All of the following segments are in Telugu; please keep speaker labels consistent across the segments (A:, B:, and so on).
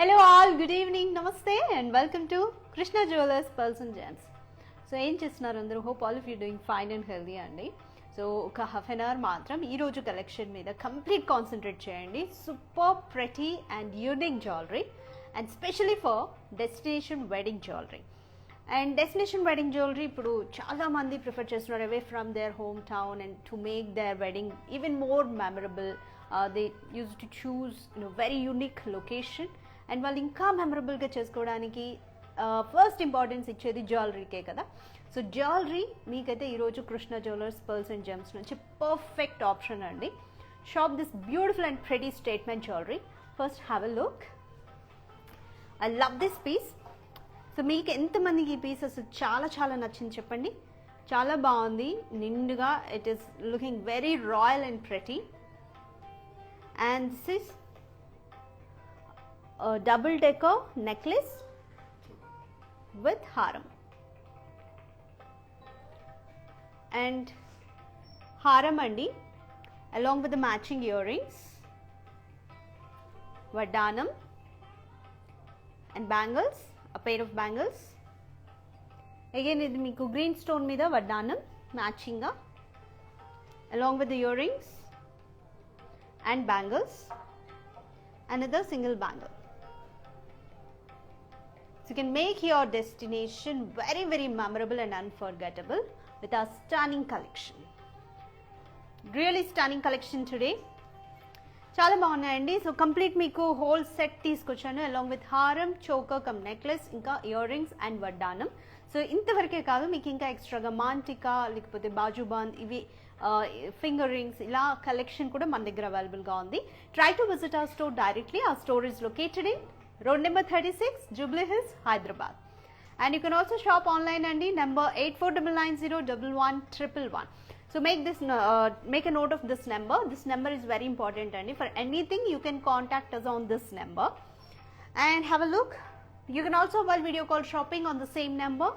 A: Hello all, good evening, namaste and welcome to Krishna Jewelers Pearls and Gems. So ఏం చేస్తున్నారు అందరూ? Hope all of you doing fine and healthy అండి. సో ఒక హాఫ్ అన్ అవర్ మాత్రం ఈరోజు కలెక్షన్ మీద కంప్లీట్ కాన్సన్ట్రేట్ చేయండి. Super pretty and unique jewellery and specially for destination wedding jewellery. And destination wedding jewellery ఇప్పుడు చాలామంది ప్రిఫర్ చేస్తున్నారు away from their home town and to make their wedding even more memorable. They use to choose very unique location and వాళ్ళు ఇంకా మెమరబుల్గా చేసుకోవడానికి ఫస్ట్ ఇంపార్టెన్స్ ఇచ్చేది జ్యువెలరీకే కదా. సో జ్యువెలరీ మీకైతే ఈరోజు Krishna jewellers pearls and gems నుంచి పర్ఫెక్ట్ ఆప్షన్ అండి. Shop this beautiful and pretty statement jewellery. First have a look. I love this piece. So మీకు ఎంతమందికి ఈ పీస్ అసలు చాలా చాలా నచ్చింది చెప్పండి. చాలా బాగుంది, నిండుగా. It is looking very royal and pretty. And this is double decker necklace with haram and haram andi along with the matching earrings, vardhanam and bangles, a pair of bangles. Again idi meeku green stone meeda vardhanam matching ga along with the earrings and bangles, another single bangle. You can make your destination very very memorable and unforgettable with our stunning collection. Really stunning collection today. చాలా బాగున్నాయండి. సో కంప్లీట్ మీకు హోల్ సెట్ తీసుకొచ్చాను అలాంగ్ విత్ హారం, చోకర్ కమ్ నెక్లెస్, ఇంకా ఇయర్ రింగ్స్ అండ్ వడ్డానం. సో ఇంతవరకే కాదు, మీకు ఇంకా ఎక్స్ట్రాగా మాంటికా లేకపోతే బాజుబాంద్, ఇవి ఫింగర్ రింగ్స్, ఇలా కలెక్షన్ కూడా మన దగ్గర అవైలబుల్గా ఉంది. Try to visit our store directly. Our store is located in road number 36, Jubilee Hills, Hyderabad. And you can also shop online and number 8499011111. So make a note of this number. This number is very important, and for anything you can contact us on this number and have a look. You can also while video call shopping on the same number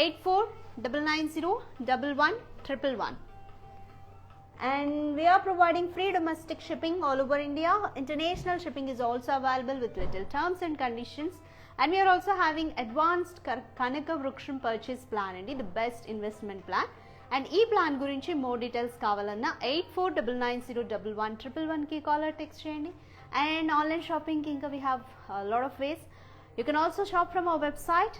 A: 8499011111. And we are providing free domestic shipping all over India. International shipping is also available with little terms and conditions. And we are also having advanced Kanaka Vruksham purchase plan and the best investment plan. And e plan gurinchi more details kavalanna 8499011111 ki call or text cheyandi. And online shopping ki inka we have a lot of ways. You can also shop from our website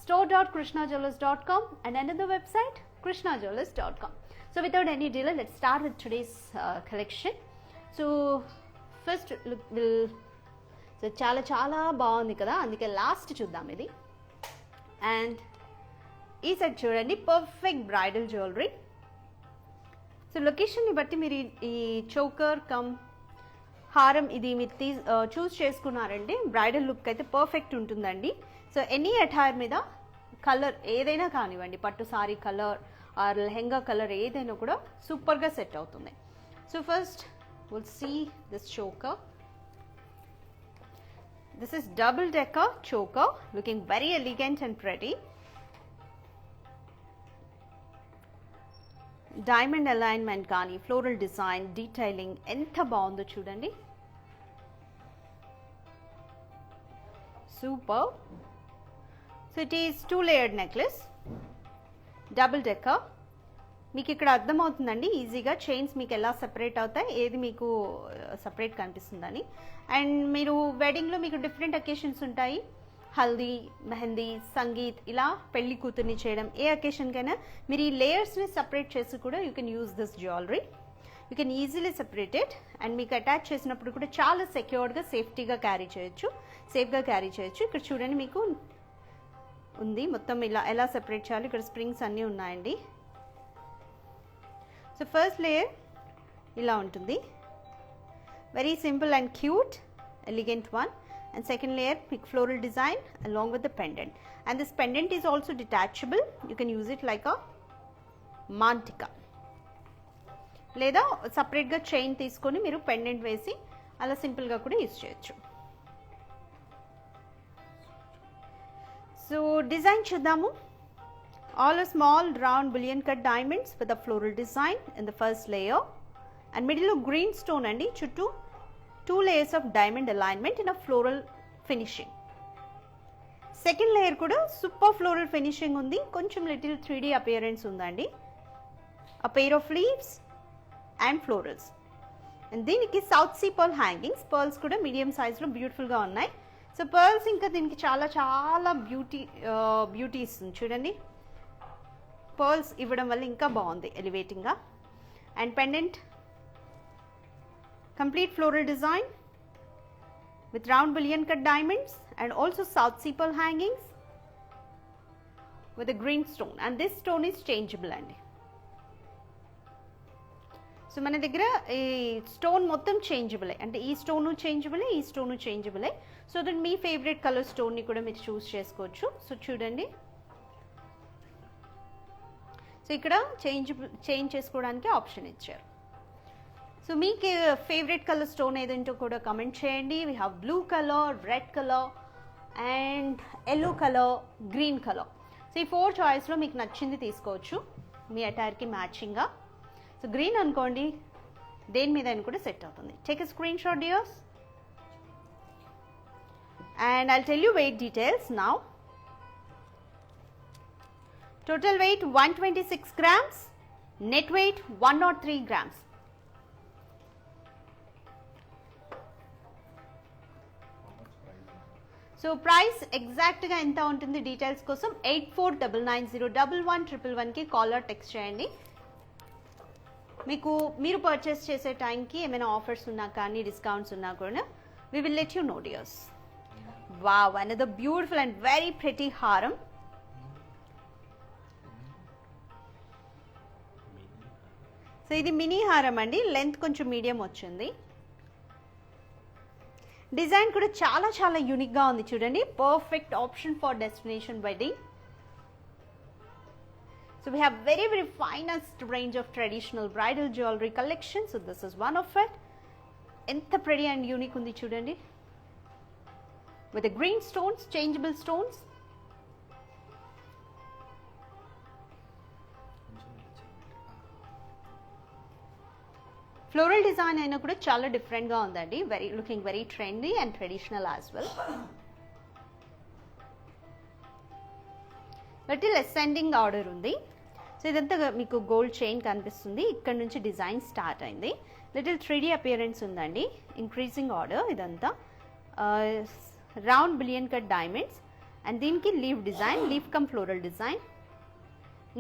A: store.krishnajewellers.com and another website krishnajewellers.com. So without any delay, let's start with today's collection. So first look, so చాలా చాలా బాగుంది కదా, అందుకే లాస్ట్ చూద్దాం ఇది. అండ్ ఈ సెట్ చూడండి, పర్ఫెక్ట్ బ్రైడల్ జ్యువెలరీ. సో లొకేషన్ని బట్టి మీరు ఈ చోకర్ కమ్ హారం ఇది మీరు చూస్ చేసుకున్నారంటే బ్రైడల్ లుక్ అయితే పర్ఫెక్ట్ ఉంటుందండి. సో ఎనీ అటైర్ మీద కలర్ ఏదైనా కానివ్వండి, పట్టు sari colour or lehenga colour ఏదైనా కూడా సూపర్గా సెట్ అవుతుంది. So first will see this choker. This is double decker choker, looking very elegant and pretty. Diamond alignment కానీ ఫ్లోరల్ డిజైన్ డీటైలింగ్ ఎంత బాగుందో చూడండి. Super. So it is 2 layered నెక్లెస్, డబుల్ డెక్కర్. మీకు ఇక్కడ అర్థమవుతుందండి ఈజీగా చైన్స్ మీకు ఎలా సెపరేట్ అవుతాయి, ఏది మీకు సపరేట్ కనిపిస్తుందని. అండ్ మీరు వెడ్డింగ్లో మీకు డిఫరెంట్ అకేషన్స్ ఉంటాయి, హల్దీ, మెహందీ, సంగీత్, ఇలా పెళ్లి కూతుర్ని చేయడం, ఏ అకేషన్కైనా మీరు ఈ లేయర్స్ని సపరేట్ చేసి కూడా you can use this jewellery. You can easily separate it and మీకు అటాచ్ చేసినప్పుడు కూడా చాలా సెక్యూర్డ్గా సేఫ్గా క్యారీ చేయొచ్చు. ఇక్కడ చూడండి మీకు ఉంది మొత్తం ఇలా ఎలా సెపరేట్ చేయాలి. ఇక్కడ స్ప్రింగ్స్ అన్నీ ఉన్నాయండి. సో ఫస్ట్ లేయర్ ఇలా ఉంటుంది, very simple and cute elegant one. And second layer మీకు floral design along with the pendant. And this pendant is also detachable. You can use it like a మాంటికా, లేదా సపరేట్గా చైన్ తీసుకొని మీరు పెండెంట్ వేసి అలా సింపుల్గా కూడా యూజ్ చేయొచ్చు. సో డిజైన్ చూద్దాము. All are small round bullion cut diamonds with a floral design in the first layer and middle of green stone andi chuttu 2 layers of diamond alignment in a floral finishing. Second layer కూడా సూపర్ ఫ్లోరల్ ఫినిషింగ్ ఉంది, కొంచెం లిటిల్ 3D అపియరెన్స్ ఉందండి. A pair of leaves and florals. And దీనికి south sea pearl hangings, pearls కూడా మీడియం సైజ్లో బ్యూటిఫుల్గా ఉన్నాయి. సో పర్ల్స్ ఇంకా దీనికి చాలా చాలా బ్యూటీ ఇస్తుంది చూడండి. పర్ల్స్ ఇవ్వడం వల్ల ఇంకా బాగుంది ఎలివేటింగ్గా. And pendant complete floral design with round bullion cut diamonds and also south sea pearl hangings with a green stone, and this stone is changeable andi. So మన దగ్గర ఈ స్టోన్ మొత్తం చేంజబుల్, అంటే ఈ స్టోను చేంజబుల్, ఈ స్టోను చేంజబుల్. సో దట్ మీ ఫేవరెట్ కలర్ స్టోన్ని కూడా మీరు చూస్ చేసుకోవచ్చు. సో చూడండి, సో ఇక్కడ చేంజ్ చేసుకోవడానికి ఆప్షన్ ఇచ్చారు. సో మీకు ఫేవరెట్ కలర్ స్టోన్ ఏదంటో కూడా కమెంట్ చేయండి. We have blue colour, red colour and yellow colour, green colour. So ఈ 4 చాయిస్లో మీకు నచ్చింది తీసుకోవచ్చు మీ అటైర్కి మ్యాచింగ్గా. సో గ్రీన్ అనుకోండి, దేని మీద కూడా సెట్ అవుతుంది. Take a screen shot dears and I'll tell you weight details now. Total weight 126 grams, net weight 103 grams. So price ఎగ్జాక్ట్గా ఎంత ఉంటుంది డీటెయిల్స్ కోసం 8499011111కి కాలర్ టెక్స్ట్ చేయండి. మీరు పర్చేస్ చేసే టైంకి ఏమైనా ఆఫర్స్ ఉన్నా కానీ డిస్కౌంట్స్ ఉన్నా కూడా we will let you know dears. Wow, another beautiful and very pretty haram. So ఇది మినీ హారం అండి, లెంత్ కొంచెం మీడియం వచ్చింది. డిజైన్ కూడా చాలా చాలా యూనిక్గా ఉంది చూడండి. Perfect option for destination wedding. So we have very very finest range of traditional bridal jewellery collection. So this is one of it. ఎంత ప్రెటీ అండ్ యూనిక్ ఉంది చూడండి, with green stones, changeable stones. Floral design అయినా కూడా చాలా డిఫరెంట్గా ఉందండి. Looking very trendy and traditional as well. Little ascending order ఉంది. సో ఇదంతా మీకు గోల్డ్ చైన్ కనిపిస్తుంది, ఇక్కడ నుంచి డిజైన్ స్టార్ట్ అయింది. లిటిల్ 3D అపియరెన్స్ ఉందండి. ఇంక్రీజింగ్ ఆర్డర్ ఇదంతా. Round billion cut diamonds and దీనికి leaf design, leaf come floral design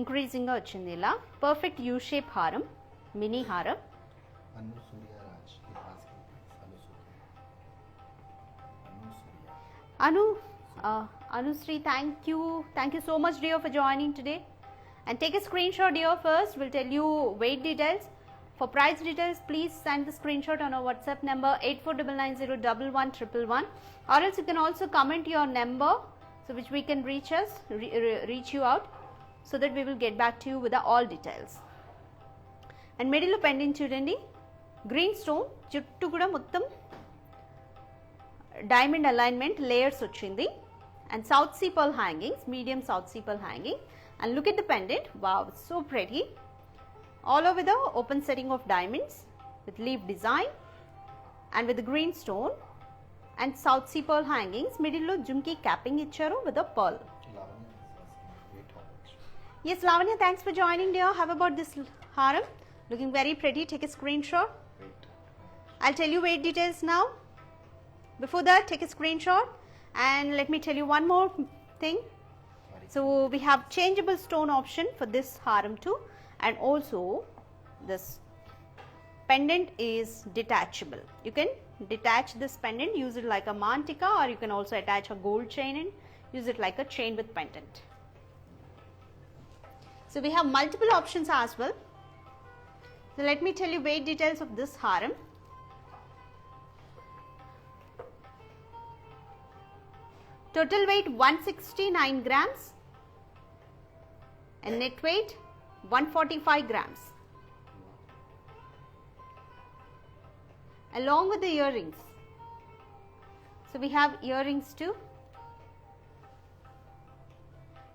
A: ఇంక్రీజింగ్గా వచ్చింది. ఇలా పర్ఫెక్ట్ యూ షేప్ హారం, మినీ హారం. Anusri, thank you so much dear for joining today, and take a screenshot dear. First we'll tell you weight details. For price details please send the screenshot on our WhatsApp number 8499011111, or else you can also comment your number so which we can reach you out, so that we will get back to you with the all details. And middle lo pendant chudandi, green stone చుట్టూ కూడా మొత్తం డైమండ్ అలైన్మెంట్ లేయర్స్ వచ్చింది. And south sea pearl hangings, medium south sea pearl hanging. And look at the pendant, wow so pretty. All over the open setting of diamonds with leave design and with green stone and south sea pearl hangings. మిడిల్లో జుమ్కీ క్యాపింగ్ ఇచ్చారు with a pearl. Yes, Lavanya, thanks for joining dear. How about this haram? Looking very pretty. Take a screenshot. I'll tell you weight details now. Before that, take a screenshot and let me tell you one more thing. So we have changeable stone option for this haram too, and also this pendant is detachable. You can detach this pendant, use it like a mantika, or you can also attach a gold chain and use it like a chain with pendant. So we have multiple options as well. So let me tell you weight details of this haram. Total weight 169 grams and net weight 145 grams. Along with the earrings. So we have earrings too.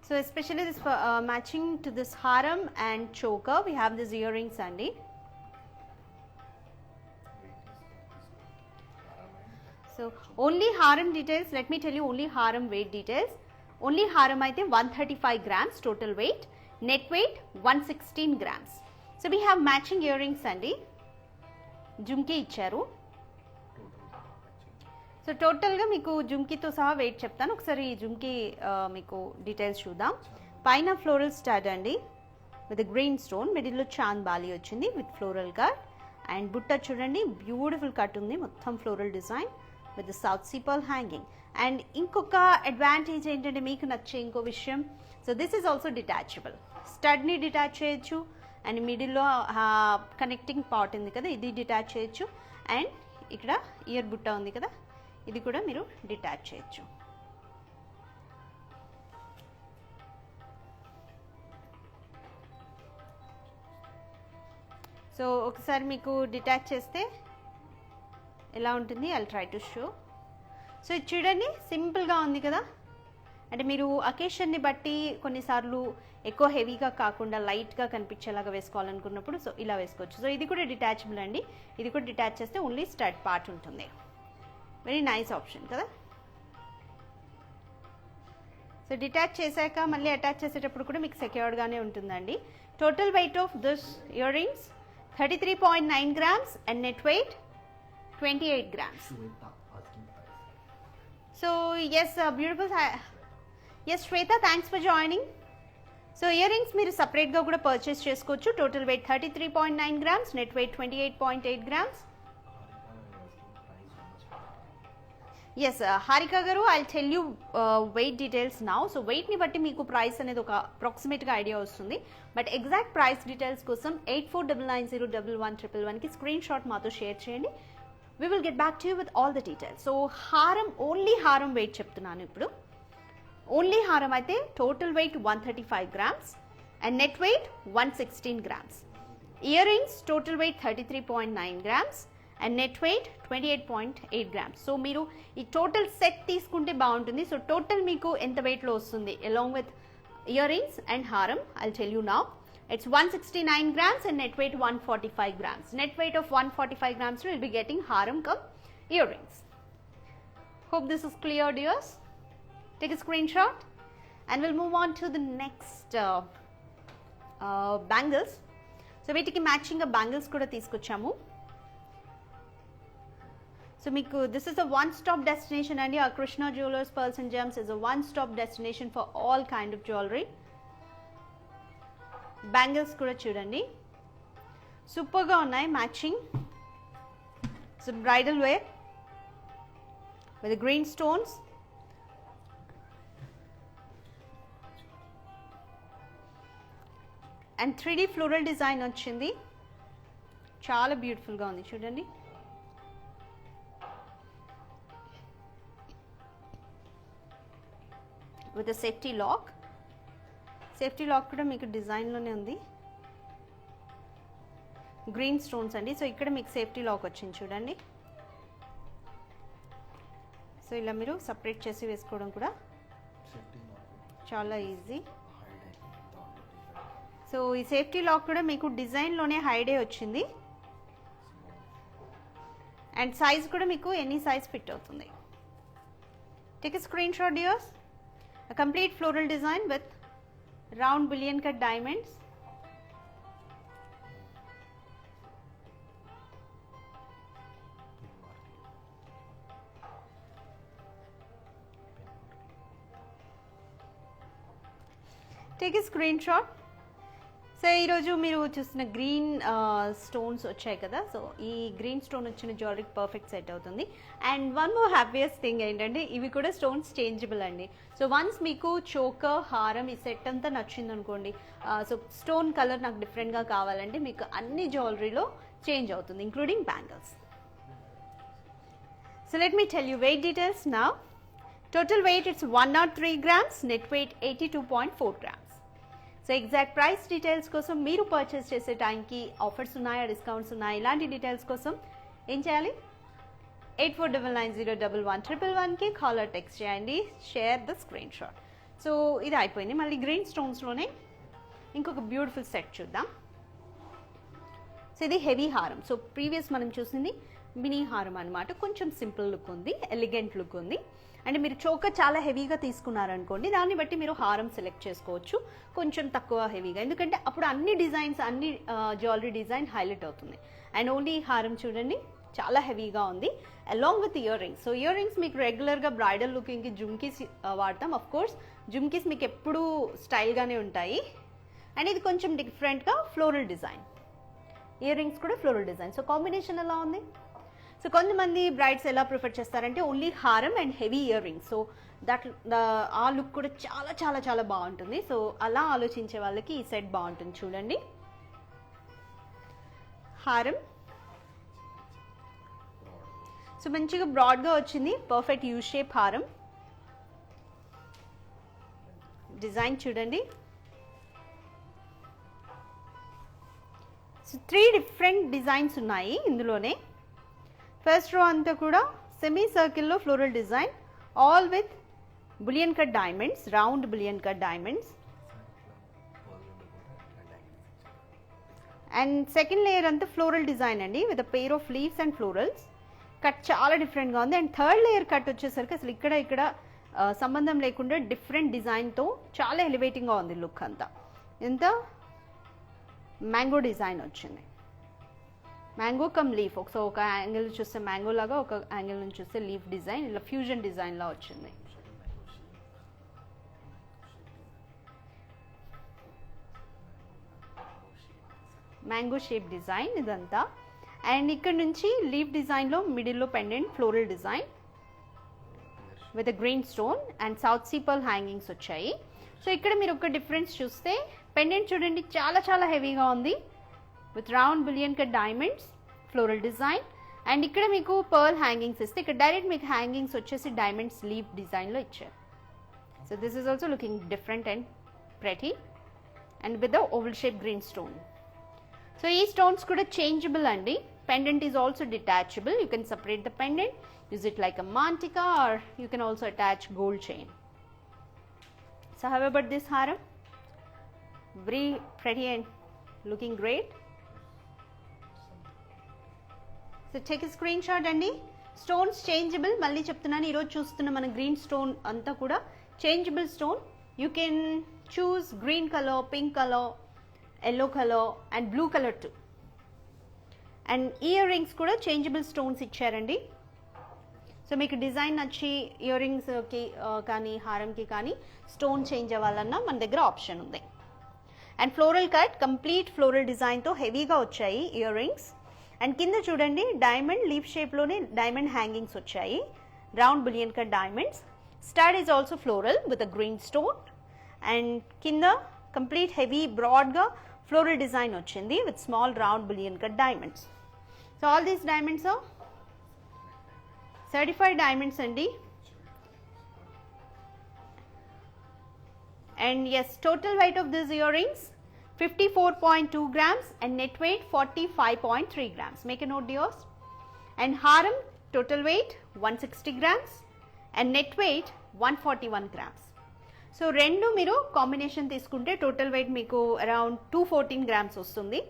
A: So especially this for matching to this haram and choker, we have these earrings Andy. So only హారం details, let me tell you only హారం వెయిట్ డీటెయిల్స్. ఓన్లీ హారం అయితే 135 grams total weight, net weight 116 grams. So we have matching earrings అండి, జుమ్కీ ఇచ్చారు. సో టోటల్గా మీకు జుమ్కీతో సహా వెయిట్ చెప్తాను. ఒకసారి జుమ్కీ మీకు డీటెయిల్స్ చూద్దాం. పైన ఫ్లోరల్ స్టార్ట్ అండి విత్ గ్రీన్ స్టోన్, మిడిల్లో చాంద్ బాలి వచ్చింది విత్ ఫ్లోరల్ కట్. అండ్ బుట్ట చూడండి బ్యూటిఫుల్ కట్ ఉంది, మొత్తం floral design with south sea pearl hanging. And ఇంకొక అడ్వాంటేజ్ ఏంటంటే మీకు నచ్చే ఇంకో విషయం, so this is also detachable. స్టడ్ని డిటాచ్ చేయొచ్చు, అండ్ మిడిల్లో కనెక్టింగ్ పార్ట్ ఉంది కదా ఇది డిటాచ్ చేయొచ్చు. అండ్ ఇక్కడ ఇయర్ బుట్ట ఉంది కదా ఇది కూడా మీరు డిటాచ్ చేయొచ్చు. సో ఒకసారి మీకు డిటాచ్ చేస్తే ఎలా ఉంటుంది, I'll try to show. So ఇది చూడండి సింపుల్గా ఉంది కదా, అంటే మీరు అకేషన్ని బట్టి కొన్నిసార్లు ఎక్కువ హెవీగా కాకుండా లైట్గా కనిపించేలాగా వేసుకోవాలనుకున్నప్పుడు సో ఇలా వేసుకోవచ్చు. సో ఇది కూడా డిటాచబుల్ అండి, ఇది కూడా డిటాచ్ చేస్తే ఓన్లీ స్టడ్ పార్ట్ ఉంటుంది. వెరీ నైస్ ఆప్షన్ కదా. సో డిటాచ్ చేశాక మళ్ళీ అటాచ్ చేసేటప్పుడు కూడా మీకు సెక్యూర్డ్గానే ఉంటుందండి. Total weight of this ear rings 33.9 grams and net weight 28 grams. So yes, beautiful. Yes, Shweta, thanks for joining. So earrings మీరు సపరేట్గా కూడా పర్చేస్ చేసుకోవచ్చు. Total weight 33.9 grams, net weight 28.8 grams. Yes Harika గారు, I tell you weight details now. So వెయిట్ని బట్టి మీకు ప్రైస్ అనేది ఒక అప్రాక్సిమేట్గా ఐడియా వస్తుంది. బట్ ఎగ్జాక్ట్ ప్రైస్ డీటెయిల్స్ కోసం 8499011111కి స్క్రీన్ షాట్ మాతో షేర్ చేయండి. We will get back to you with all the details. So హారం, ఓన్లీ హారం వెయిట్ చెప్తున్నాను ఇప్పుడు. ఓన్లీ హారం అయితే total weight 135 grams and net weight 116 grams. Ear rings total weight 33.9 grams and net weight 28.8 grams. So మీరు ఈ టోటల్ సెట్ తీసుకుంటే బాగుంటుంది. సో టోటల్ మీకు ఎంత వెయిట్లో వస్తుంది along with ear rings and హారం, I'll tell you now. It's 169 grams and net weight 145 grams. Net weight of 145 grams will be getting haram come earrings. Hope this is clear, dears. Take a screenshot and we'll move on to the next bangles. So వీటికి మ్యాచింగ్ బ్యాంగిల్స్ కూడా తీసుకొచ్చాము. So మీకు this is a one-stop destination అండి. Our Krishna Jewelers Pearls and Gems is a one-stop destination for all kind of jewelry. Bangles కూడా చూడండి సూపర్గా ఉన్నాయి, matching. So bridal wear with green stones and 3D floral design వచ్చింది, చాలా బ్యూటిఫుల్గా ఉంది చూడండి. With safety lock, safety lock కూడా మీకు డిజైన్లోనే ఉంది, గ్రీన్ స్టోన్స్ అండి. సో ఇక్కడ మీకు సేఫ్టీ లాక్ వచ్చింది చూడండి. సో ఇలా మీరు సపరేట్ చేసి వేసుకోవడం కూడా చాలా ఈజీ. సో ఈ సేఫ్టీ లాక్ కూడా మీకు డిజైన్లోనే హైడే వచ్చింది అండ్ సైజ్ కూడా మీకు ఎనీ సైజ్ ఫిట్ అవుతుంది. Take a screen shot dears. A complete floral design with round bullion cut diamonds. Take a screenshot. So ఈరోజు మీరు చూసిన గ్రీన్ స్టోన్స్ వచ్చాయి కదా, సో ఈ గ్రీన్ స్టోన్ వచ్చిన జ్యువెలరీకి పర్ఫెక్ట్ సెట్ అవుతుంది. And one more happiest thing ఏంటంటే ఇవి కూడా స్టోన్స్ చేంజబుల్ అండి. సో వన్స్ మీకు చోకర్, హారం ఈ సెట్ అంతా నచ్చింది అనుకోండి, సో స్టోన్ కలర్ నాకు డిఫరెంట్గా కావాలంటే మీకు అన్ని జ్యువెలరీలో చేంజ్ అవుతుంది, including bangles. So let me tell you weight details now. Total weight it's 103 grams, net weight 82.4 grams. So exact price details కోసం మీరు పర్చేస్ చేసే టైంకి ఆఫర్స్ ఉన్నాయా, డిస్కౌంట్స్ ఉన్నాయా, ఇలాంటి డీటెయిల్స్ కోసం ఏం చేయాలి? 8499011111కి కాలర్ టెక్స్ట్ చేయండి, share the screen shot. So ఇది అయిపోయింది. మళ్ళీ గ్రీన్ స్టోన్స్లోనే ఇంకొక బ్యూటిఫుల్ సెట్ చూద్దాం. సో ఇది హెవీ హారం. సో ప్రీవియస్ మనం చూసింది మినీ హారం అనమాట. కొంచెం సింపుల్ లుక్ ఉంది, ఎలిగెంట్ లుక్ ఉంది. అంటే మీరు చోకర్ చాలా హెవీగా తీసుకున్నారనుకోండి, దాన్ని బట్టి మీరు హారం సెలెక్ట్ చేసుకోవచ్చు కొంచెం తక్కువ హెవీగా, ఎందుకంటే అప్పుడు అన్ని డిజైన్స్ అన్ని జ్యువెలరీ డిజైన్ హైలైట్ అవుతుంది. అండ్ ఓన్లీ హారం చూడండి చాలా హెవీగా ఉంది along with ear rings. So ear rings మీకు రెగ్యులర్గా బ్రైడల్ లుకింగ్కి జుమ్కీస్ వాడతాం. అఫ్ కోర్స్ జుమ్కీస్ మీకు ఎప్పుడూ స్టైల్గానే ఉంటాయి. అండ్ ఇది కొంచెం డిఫరెంట్గా ఫ్లోరల్ డిజైన్, ఇయర్ రింగ్స్ కూడా ఫ్లోరల్ డిజైన్. సో కాంబినేషన్ ఎలా ఉంది? సో కొంతమంది బ్రైడ్స్ ఎలా ప్రిఫర్ చేస్తారంటే ఓన్లీ హారం and heavy ear rings. So that ఆ లుక్ కూడా చాలా చాలా చాలా బాగుంటుంది. సో అలా ఆలోచించే వాళ్ళకి ఈ సెట్ బాగుంటుంది. చూడండి, హారం సో మంచిగా బ్రాడ్గా వచ్చింది, పర్ఫెక్ట్ యూ షేప్ హారం. డిజైన్ చూడండి, సో 3 డిఫరెంట్ డిజైన్స్ ఉన్నాయి ఇందులోనే. ఫస్ట్ రో అంతా కూడా సెమీ సర్కిల్లో floral design, all with bullion cut diamonds, round bullion cut diamonds. And second layer అంతా ఫ్లోరల్ డిజైన్ అండి, with a pair of leaves and florals. Cut చాలా డిఫరెంట్గా ఉంది. అండ్ థర్డ్ లేయర్ కట్ వచ్చేసరికి అసలు ఇక్కడ సంబంధం లేకుండా డిఫరెంట్ డిజైన్తో చాలా ఎలివేటింగ్గా ఉంది లుక్ అంతా. ఎంత మ్యాంగో డిజైన్ వచ్చింది, మ్యాంగో కమ్ లీఫ్. సో ఒక యాంగిల్ చూస్తే మ్యాంగో లాగా, ఒక యాంగిల్ నుంచి చూస్తే లీఫ్ డిజైన్, ఇలా ఫ్యూజన్ డిజైన్లా వచ్చింది. మ్యాంగో షేప్ డిజైన్ ఇదంతా. అండ్ ఇక్కడ నుంచి లీఫ్ డిజైన్లో మిడిల్లో pendant floral design with green stone and south sea pearl hangings వచ్చాయి. సో ఇక్కడ మీరు ఒక డిఫరెన్స్ చూస్తే పెండెంట్ చూడండి చాలా చాలా హెవీగా ఉంది, with round bullion cut diamonds, floral design. And ఇక్కడ మీకు పర్ల్ హ్యాంగింగ్స్ ఇస్తే ఇక్కడ డైరెక్ట్ మీకు హ్యాంగింగ్స్ వచ్చేసి డైమండ్స్ లీఫ్ డిజైన్లో ఇచ్చారు. So this is also looking different and pretty and with the oval shape green stone. So ఈ స్టోన్స్ కూడా చేంజబుల్ అండి. Pendant is also detachable. You can separate the pendant, use it like a mantika, or you can also attach gold chain. So how about this haram? Very pretty and looking great. So take a screenshot అండి. స్టోన్స్ చేంజబుల్, మళ్ళీ చెప్తున్నాను, ఈరోజు చూస్తున్న మన గ్రీన్ స్టోన్ అంతా కూడా changeable stone. You can choose green colour, pink colour, yellow colour and blue colour to. And ear rings కూడా చేంజబుల్ స్టోన్స్ ఇచ్చారండి. సో మీకు డిజైన్ నచ్చి ఇయర్ రింగ్స్కి కానీ హారంకి కానీ స్టోన్ చేంజ్ అవ్వాలన్నా మన దగ్గర ఆప్షన్ ఉంది. And floral cut, complete floral డిజైన్తో హెవీగా వచ్చాయి ఇయర్ రింగ్స్. అండ్ కింద చూడండి డైమండ్ లీఫ్ షేప్లోనే డైమండ్ హ్యాంగింగ్స్ వచ్చాయి, round bullion cut diamonds. Stud is also floral with a green stone. And కింద కంప్లీట్ హెవీ బ్రాడ్గా ఫ్లోరల్ డిజైన్ వచ్చింది with small round bullion cut diamonds. So all these diamonds are certified diamonds అండి. And yes, total weight of these earrings 54.2 grams and net weight 45.3 grams. Make a note dears. And haram total weight 160 grams and net weight 141 grams. So రెండు మీరు కాంబినేషన్ తీసుకుంటే టోటల్ వెయిట్ మీకు అరౌండ్ 214 గ్రామ్స్ వస్తుంది.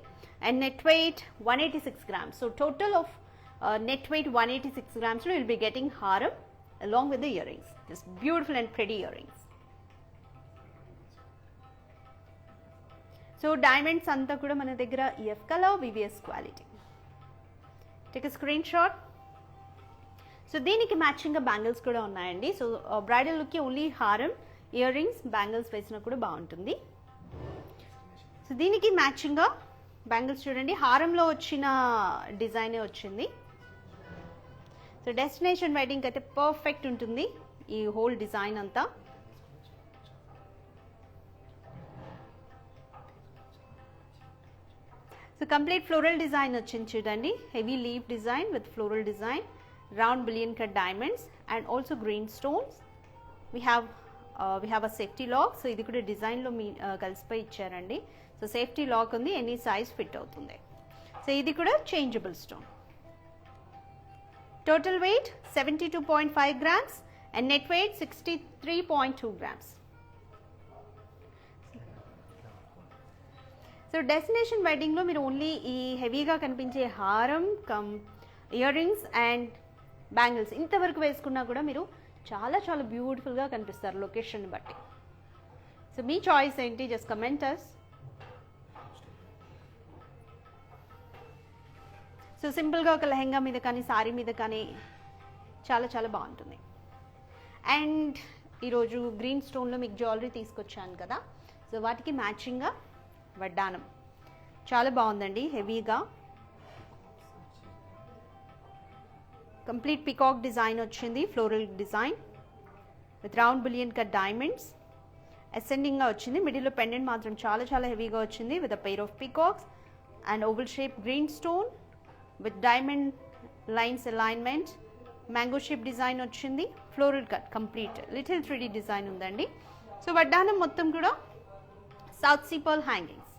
A: And net weight 186 grams. So total of net weight 186 grams. You will be getting haram along with the earrings. This beautiful and pretty earrings. So diamonds anta kuda mana daggara EF color, VVS quality. Take a screenshot. So దీనికి మ్యాచింగ్గా బ్యాంగిల్స్ కూడా ఉన్నాయండి. సో బ్రైడల్ లుక్కి ఓన్లీ హారం, ఇయర్ రింగ్స్, బ్యాంగిల్స్ వేసినా కూడా బాగుంటుంది. సో దీనికి మ్యాచింగ్గా బ్యాంగిల్స్ చూడండి, హారంలో వచ్చిన డిజైనే వచ్చింది. సో డెస్టినేషన్ వెడ్డింగ్ అయితే పర్ఫెక్ట్ ఉంటుంది ఈ హోల్ డిజైన్ అంతా. సో కంప్లీట్ ఫ్లోరల్ డిజైన్ వచ్చింది చూడండి, heavy leave design with floral design, round billion cut diamonds and also green stones. We have a safety lock. So ఇది కూడా డిజైన్లో మీ కలిసిపోయి ఇచ్చారండి. సో సేఫ్టీ లాక్ ఉంది, ఎనీ సైజ్ ఫిట్ అవుతుంది. సో ఇది కూడా changeable stone. Total weight 72.5 grams and net weight 63.2 grams. So destination వెడ్డింగ్లో మీరు ఓన్లీ ఈ హెవీగా కనిపించే హారం come ear rings and bangles ఇంతవరకు వేసుకున్నా కూడా మీరు చాలా చాలా బ్యూటిఫుల్గా కనిపిస్తారు లొకేషన్ బట్టి. సో మీ చాయిస్ ఏంటి, జస్ట్ కమెంట్ అస్. సో సింపుల్గా ఒక లెహెంగా మీద కానీ సారీ మీద కానీ చాలా చాలా బాగుంటుంది. అండ్ ఈరోజు గ్రీన్ స్టోన్లో మీకు జ్యువెలరీ తీసుకొచ్చాను కదా, సో వాటికి మ్యాచింగ్గా వడ్డానం చాలా బాగుందండి. హెవీగా కంప్లీట్ పికాక్ డిజైన్ వచ్చింది, floral design with round bullion cut diamonds. అసెండింగ్గా వచ్చింది, మిడిల్లో పెండెంట్ మాత్రం చాలా చాలా హెవీగా వచ్చింది with a pair of peacocks and oval shape green stone with diamond lines alignment. Mango shape design వచ్చింది, floral cut complete little 3D design ఉందండి. సో వడ్డానం మొత్తం కూడా south sea pearl hangings.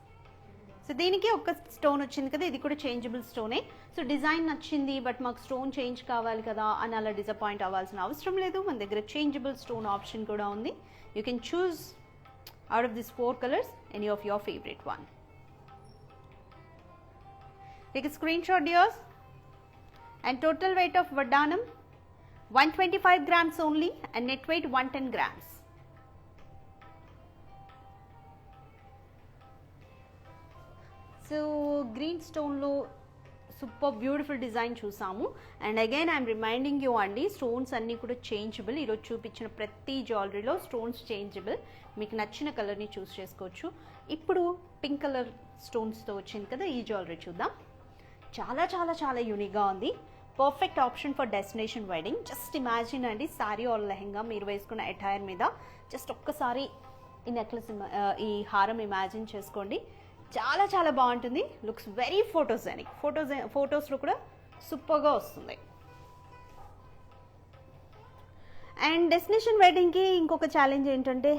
A: So దీనికి ఒక స్టోన్ వచ్చింది కదా, ఇది కూడా చేంజబుల్ స్టోనే. సో డిజైన్ నచ్చింది బట్ మాకు స్టోన్ చేంజ్ కావాలి కదా అని అలా డిసప్పాయింట్ అవ్వాల్సిన అవసరం లేదు. మన దగ్గర చేంజబుల్ స్టోన్ ఆప్షన్ కూడా ఉంది. You can choose out of this 4 colours any of your favourite one. Take a screenshot dears. And total weight of Vardhanam 125 grams only and net weight 110 grams. So green stone lo super beautiful design చూసాము. And again I'm reminding you అండి, స్టోన్స్ అన్నీ కూడా చేంజబుల్. ఈరోజు చూపించిన ప్రతి జ్యువెలరీలో స్టోన్స్ చేంజబుల్, మీకు నచ్చిన కలర్ని చూస్ చేసుకోవచ్చు. ఇప్పుడు పింక్ కలర్ స్టోన్స్తో వచ్చింది కదా ఈ జ్యువెలరీ చూద్దాం. చాలా చాలా చాలా యూనిక్గా ఉంది. Perfect option for destination wedding. Just imagine అండి, సారీ ఆర్ లెహెంగా మీరు వేసుకున్న అటైర్ మీద జస్ట్ ఒక్కసారి ఈ నెక్లెస్ ఈ హారం ఇమాజిన్ చేసుకోండి. చాలా చాలా బాగుంటుంది. Looks very photogenic. ఫొటోస్లో కూడా సూపర్గా వస్తుంది. అండ్ డెస్టినేషన్ వెడ్డింగ్కి ఇంకొక ఛాలెంజ్ ఏంటంటే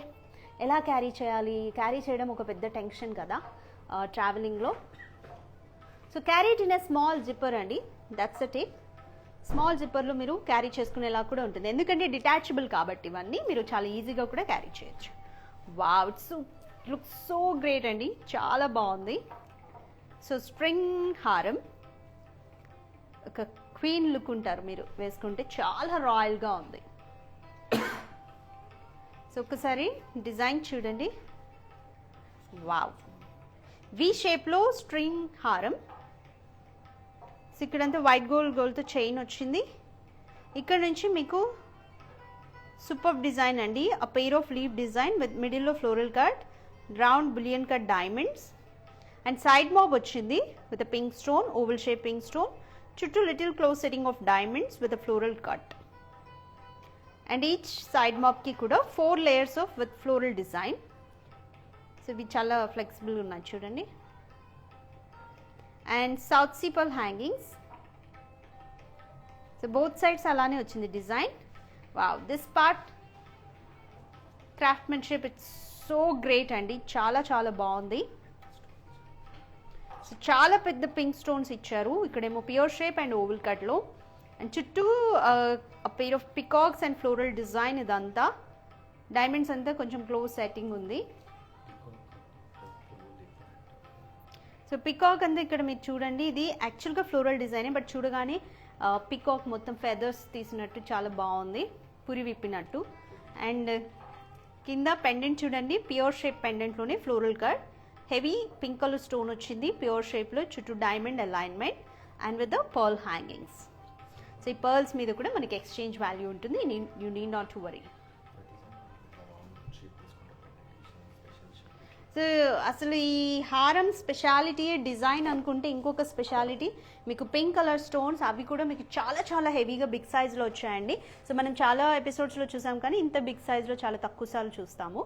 A: ఎలా క్యారీ చేయాలి. క్యారీ చేయడం ఒక పెద్ద టెన్షన్ కదా ట్రావెలింగ్లో. So carry it in a small zipper అండి, దట్స్ అ టిప్. స్మాల్ జిప్పర్లో మీరు క్యారీ చేసుకునేలా కూడా ఉంటుంది, ఎందుకంటే డిటాచబుల్ కాబట్టి ఇవన్నీ మీరు చాలా ఈజీగా కూడా క్యారీ చేయొచ్చు. Wow, it's looks so great అండి, చాలా బాగుంది. సో స్ప్రింగ్ హారం, ఒక క్వీన్ లుక్ ఉంటారు మీరు వేసుకుంటే, చాలా రాయల్గా ఉంది. సో ఒకసారి డిజైన్ చూడండి. వావ్, వి షేప్లో స్ట్రింగ్ హారం. సో ఇక్కడంతా వైట్ గోల్డ్తో చైన్ వచ్చింది. ఇక్కడ నుంచి మీకు సూపర్ డిజైన్ అండి, a pair of leaf design with మిడిల్లో floral cut, round bullion cut diamonds and side మాబ్ వచ్చింది with a pink stone, oval shape pink stone, చుట్టూ little close setting of diamonds with a floral cut. And each side మాబ్కి కూడా 4 layers of with floral design. So ఇవి చాలా ఫ్లెక్సిబుల్ ఉన్నాయి చూడండి. And south sea pearl hangings. So both sides అలానే వచ్చింది design. Wow, this part craftsmanship it's so great అండి, చాలా చాలా బాగుంది. సో చాలా పెద్ద పింక్ స్టోన్స్ ఇచ్చారు. ఇక్కడేమో ప్యూర్ షేప్ అండ్ ఓవల్ కట్లో, అండ్ చుట్టూ pair of peacocks and floral design. ఇదంతా డైమండ్స్ అంతా కొంచెం క్లోజ్ సెట్టింగ్ ఉంది. సో పికాక్ అంతా ఇక్కడ మీరు చూడండి, ఇది యాక్చువల్గా ఫ్లోరల్ డిజైనే బట్ చూడగానే పికాక్ మొత్తం ఫెదర్స్ తీసినట్టు చాలా బాగుంది, పురి విప్పినట్టు. అండ్ కింద పెండెంట్ చూడండి, ప్యూర్ షేప్ పెండెంట్లోనే floral cut, heavy pink colour stone వచ్చింది ప్యూర్ షేప్లో, చుట్టూ diamond alignment and with the pearl hangings. So ఈ పర్ల్స్ మీద కూడా మనకి ఎక్స్చేంజ్ వాల్యూ ఉంటుంది, you need not to worry. So అసలు ఈ హారం స్పెషాలిటీ డిజైన్ అనుకుంటే ఇంకొక స్పెషాలిటీ మీకు పింక్ కలర్ స్టోన్స్, అవి కూడా మీకు చాలా చాలా హెవీగా బిగ్ సైజ్లో వచ్చాయండి. సో మనం చాలా ఎపిసోడ్స్లో చూసాం కానీ ఇంత బిగ్ సైజ్లో చాలా తక్కువ సార్లు చూస్తాము.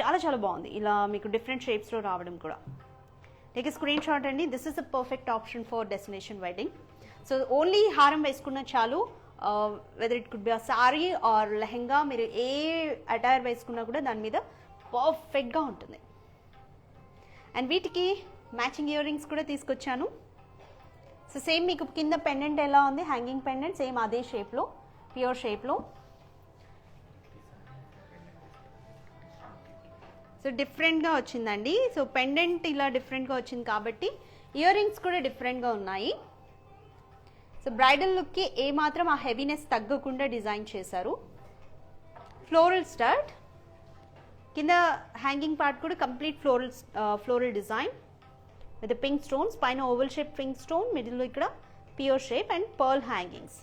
A: చాలా చాలా బాగుంది ఇలా మీకు డిఫరెంట్ షేప్స్లో రావడం కూడా. టేక్ ఏ స్క్రీన్ షాట్ అండి, this is a perfect option for destination wedding. So only హారం వేసుకున్న చాలు, whether it could be a sari or lehenga, మీరు ఏ అటైర్ వేసుకున్నా కూడా దాని మీద పర్ఫెక్ట్గా ఉంటుంది. అండ్ వీటికి మ్యాచింగ్ ఇయర్ రింగ్స్ కూడా తీసుకొచ్చాను. సో సేమ్ మీకు కింద పెండెంట్ ఎలా ఉంది, హ్యాంగింగ్ పెండెంట్ సేమ్ అదే షేప్లో, ప్యూర్ షేప్లో. సో డిఫరెంట్గా వచ్చిందండి. సో పెండెంట్ ఇలా డిఫరెంట్గా వచ్చింది కాబట్టి ఇయర్ రింగ్స్ కూడా డిఫరెంట్గా ఉన్నాయి. సో సో బ్రైడల్ లుక్కి ఏమాత్రం ఆ హెవీనెస్ తగ్గకుండా డిజైన్ చేశారు. ఫ్లోరల్ స్టడ్, కింద హ్యాంగింగ్ పార్ట్ కూడా complete floral design with pink stones, పైన ఓవల్ షేప్ పింక్ స్టోన్, మిడిల్లో ఇక్కడ pure shape and pearl hangings.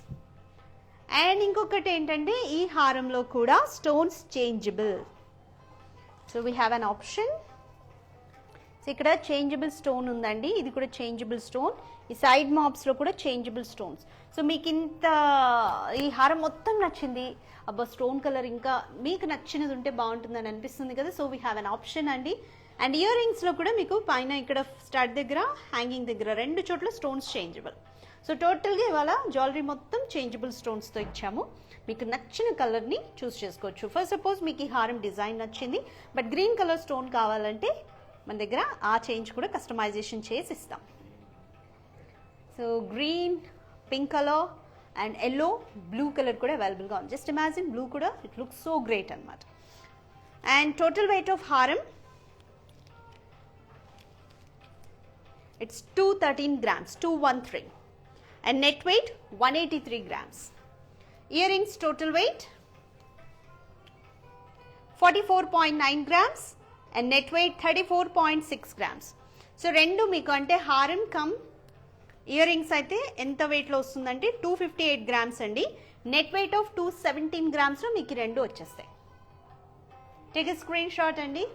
A: And ఇంకొకటి ఏంటంటే ఈ హారంలో కూడా stones changeable. So we have an option. So ఇక్కడ చేంజబుల్ స్టోన్ ఉందండి, ఇది కూడా చేంజబుల్ స్టోన్. ఈ సైడ్ మాప్స్లో కూడా చేంజబుల్ స్టోన్స్. సో మీకు ఇంత ఈ హారం మొత్తం నచ్చింది, అబ్బా స్టోన్ కలర్ ఇంకా మీకు నచ్చినది ఉంటే బాగుంటుందని అనిపిస్తుంది కదా. So we have an option అండి. అండ్ ఇయర్ రింగ్స్లో కూడా మీకు పైన ఇక్కడ స్టడ్ దగ్గర, హ్యాంగింగ్ దగ్గర 2 చోట్ల స్టోన్స్ చేంజబుల్. సో టోటల్గా ఇవాళ జ్యువెలరీ మొత్తం చేంజబుల్ స్టోన్స్తో ఇచ్చాము. మీకు నచ్చిన కలర్ని చూస్ చేసుకోవచ్చు. ఫర్ సపోజ్ మీకు ఈ హారం డిజైన్ నచ్చింది, బట్ గ్రీన్ కలర్ స్టోన్ కావాలంటే మన దగ్గర ఆ చేంజ్ కూడా కస్టమైజేషన్ చేసి ఇస్తాం. So green, pink colour and yellow, blue colour కూడా అవైలబుల్గా ఉంది. జస్ట్ ఇమాజిన్ బ్లూ కూడా, ఇట్ లుక్స్ సో గ్రేట్ అనమాట. అండ్ టోటల్ వెయిట్ ఆఫ్ హారం it's 213 grams, 213. And net weight 183 grams. Earrings total weight 44.9 grams and net weight 34.6 grams. So రెండు మీకు అంటే హారం కమ్ ఇయర్ రింగ్స్ అయితే ఎంత వెయిట్లో వస్తుందంటే 258 grams అండి. నెట్ వెయిట్ ఆఫ్ 217 grams మీకు రెండు వచ్చేస్తాయి. టేక్ ఎ స్క్రీన్ షాట్ అండి.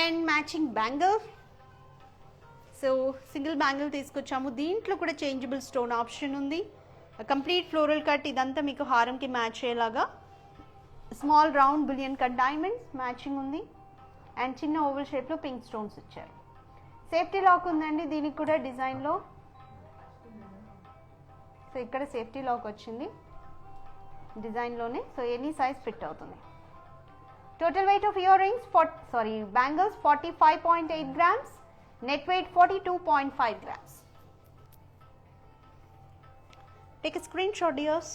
A: And matching bangle. So single bangle తీసుకొచ్చాము, దీంట్లో కూడా చేంజబుల్ స్టోన్ ఆప్షన్ ఉంది. కంప్లీట్ ఫ్లోరల్ కట్, ఇదంతా మీకు హారంకి మ్యాచ్ అయ్యేలాగా small round bullion cut diamonds matching ఉంది. అండ్ చిన్న ఓవల్ షేప్లో పింక్ స్టోన్స్ ఇచ్చారు. సేఫ్టీ లాక్ ఉందండి దీనికి కూడా డిజైన్లో. సో ఇక్కడ సేఫ్టీ లాక్ వచ్చింది డిజైన్లోనే. సో ఎనీ సైజ్ ఫిట్ అవుతుంది. Total weight of earrings bangles 45.8 grams. Net weight 42.5 grams. Take a screenshot dears.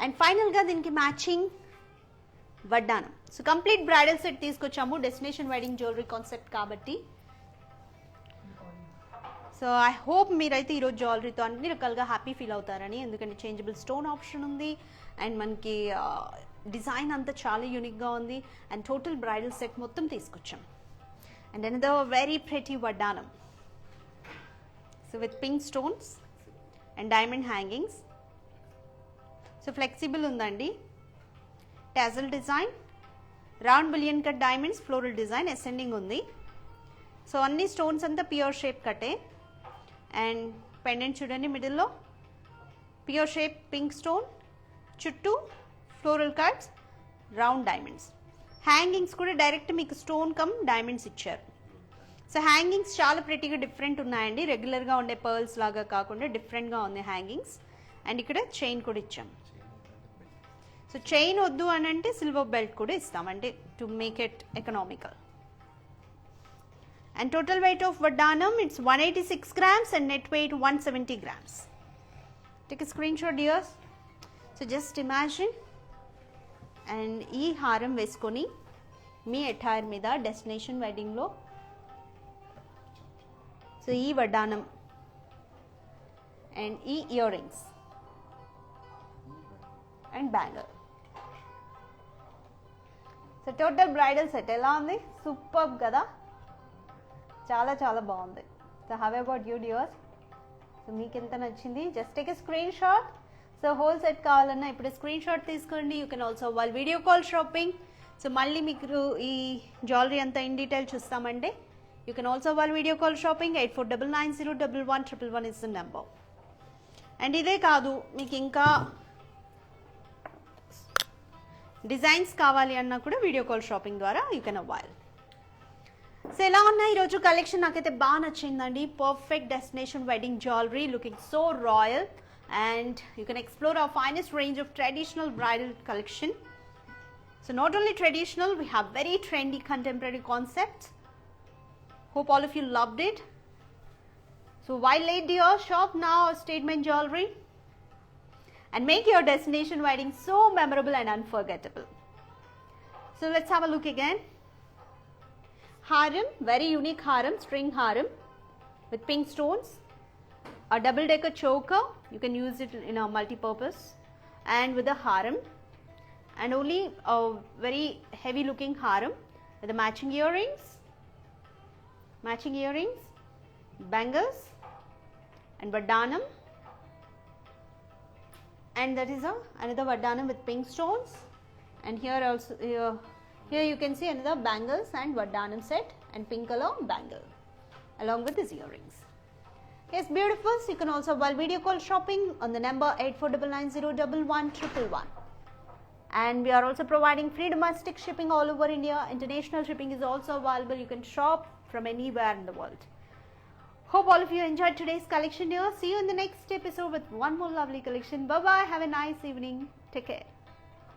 A: And final ga దీనికి మ్యాచింగ్ వడ్డానం. సో కంప్లీట్ బ్రైడల్ సెట్ తీసుకొచ్చాము, డెస్టినేషన్ వెడ్డింగ్ జ్యువెలరీ కాన్సెప్ట్ కాబట్టి. సో ఐ హోప్ మీరైతే ఈరోజు జ్యువెలరీతో అన్ని రకాలుగా హ్యాపీ ఫీల్ అవుతారని, ఎందుకంటే చేంజబుల్ స్టోన్ ఆప్షన్ ఉంది అండ్ మనకి డిజైన్ అంతా చాలా యూనిక్గా ఉంది. అండ్ టోటల్ బ్రైడల్ సెట్ మొత్తం తీసుకొచ్చాం. And another very pretty vardhanam. So with pink stones and diamond hangings. So flexible undandi. Tassel design, round bullion cut diamonds, floral design ascending undi. So anni stones anta pure shape kate. And pendant chudandi middle lo pure shape pink stone, chuttu floral cuts, round diamonds. Hangings కూడా డైరెక్ట్ మీకు స్టోన్ కమ్ డైమండ్స్ ఇచ్చారు. సో హ్యాంగింగ్స్ చాలా ప్రెటీగా డిఫరెంట్ ఉన్నాయండి, రెగ్యులర్గా ఉండే పర్ల్స్ లాగా కాకుండా డిఫరెంట్గా ఉంది హ్యాంగింగ్స్. అండ్ ఇక్కడ చైన్ కూడా ఇచ్చాం. సో చైన్ వద్దు అని అంటే సిల్వర్ బెల్ట్ కూడా ఇస్తాం, అంటే to make it economical. And total weight of వడ్డానం it's 186 grams and net weight 170 grams. Take a screenshot dears. So just imagine. And ఈ హారం వేసుకొని మీ అటైర్ మీద డెస్టినేషన్ వెడ్డింగ్లో, సో ఈ వడ్డానం అండ్ ఈ ear rings and bangle. So total bridal set ఎలా ఉంది? సూపర్ కదా, చాలా చాలా బాగుంది. So how about you dears? So మీకు ఎంత నచ్చింది? Just take a screen shot. So whole set కావాలన్నా ఇప్పుడు స్క్రీన్ షాట్ తీసుకోండి. యూ కెన్ ఆల్సో వాళ్ళ వీడియో కాల్ షాపింగ్. సో మళ్ళీ మీకు ఈ జ్యువెలరీ అంతా in detail చూస్తామంటే you can also వాళ్ళ video call shopping. 8499011111 is the number. And ఇదే కాదు, మీకు ఇంకా డిజైన్స్ కావాలి అన్నా కూడా వీడియో కాల్ షాపింగ్ ద్వారా యూ కెన్ అవైల్. సో ఎలా ఉన్నాయి ఈరోజు కలెక్షన్? నాకైతే బాగా నచ్చిందండి. Perfect destination wedding jewellery, looking so royal. And you can explore our finest range of traditional bridal collection. So not only traditional, we have very trendy contemporary concepts. Hope all of you loved it. So why late dear? Shop now our statement jewelry and make your destination wedding so memorable and unforgettable. So let's have a look again. Haram, very unique haram, string haram. with pink stones, a double decker choker, you can use it in a multi-purpose, and with a harem, and only a very heavy looking harem with the matching earrings, bangles and vardhanam, and that is another vardhanam with pink stones, and here also here you can see another bangles and vardhanam set and pink color bangle along with these earrings. Yes, beautiful. So you can also while video call shopping on the number 8499011111. And we are also providing free domestic shipping all over India. International shipping is also available. You can shop from anywhere in the world. Hope all of you enjoyed today's collection here. See you in the next episode with one more lovely collection. Bye bye. Have a nice evening. Take care.